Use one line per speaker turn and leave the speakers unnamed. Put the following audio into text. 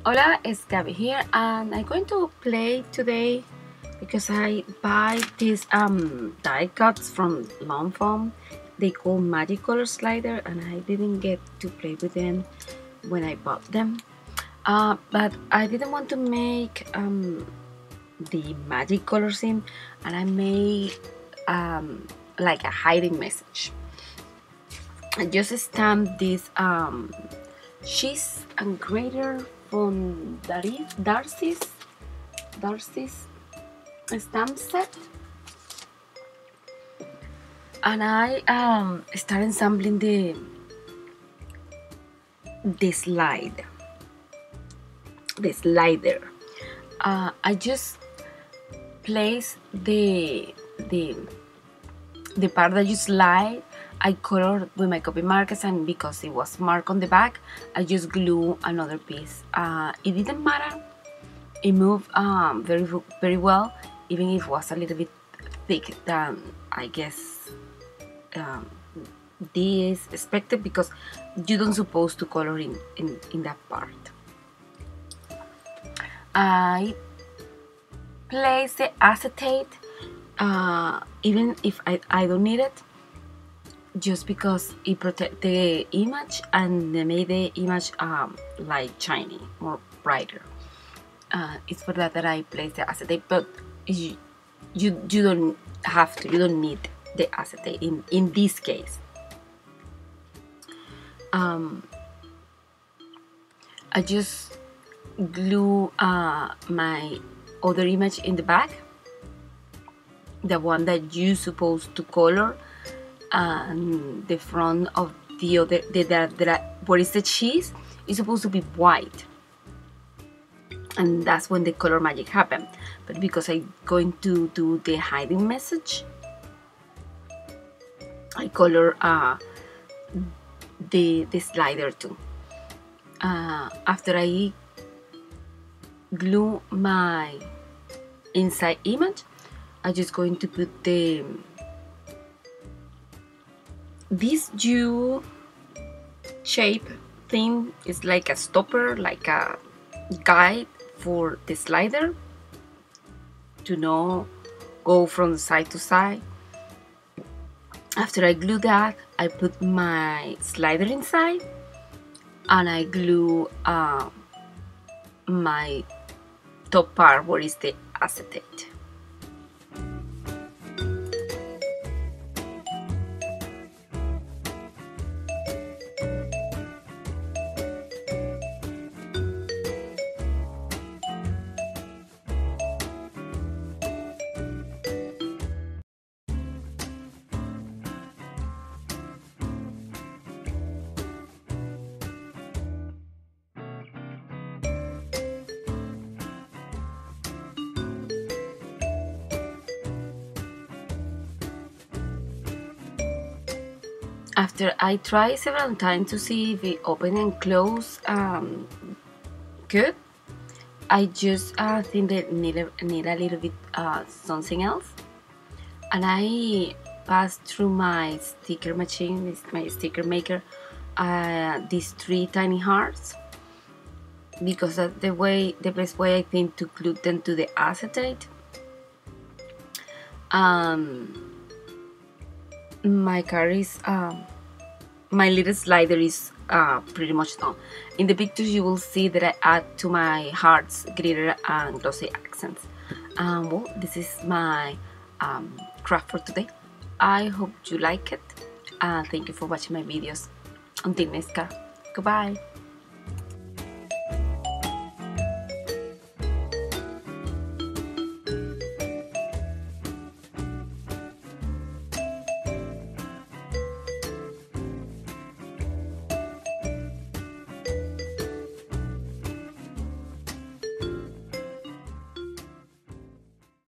Hola, it's Gabby here, and I'm going to play today because I buy these die cuts from Lawn Fawn. They call Magic Color Slider, and I didn't get to play with them when I bought them. But I didn't want to make the magic color scene, and I made like a hiding message. I just stamped this cheese and grater from DARCIE's stamp set, and I started assembling the slider. I just place the part that you slide. I colored with my copy markers, and because it was marked on the back, I just glue another piece. It didn't matter. It moved very well, even if it was a little bit thick than I guess this expected, because you don't supposed to color in that part. I place the acetate even if I don't need it, just because it protects the image and they made the image like shiny, more brighter. It's for that I place the acetate, but you don't have to, you don't need the acetate in this case. I just glue my other image in the back, the one that you supposed to color, and the front of the other, where is the cheese, is supposed to be white, and that's when the color magic happened. But because I'm going to do the hiding message, I color the slider too. After I glue my inside image, I'm just going to put this U shape thing. Is like a stopper, like a guide for the slider to not go from side to side. After I glue that, I put my slider inside, and I glue my top part where is the acetate. After I try several times to see if it open and close good, I just think that need a little bit something else, and I pass through my sticker machine, my sticker maker, these 3 tiny hearts, because that's the best way I think to glue them to the acetate. My card is my little slider is pretty much done. In the pictures you will see that I add to my hearts glitter and glossy accents. Well, this is my craft for today. I hope you like it, and thank you for watching my videos. Until next time, goodbye.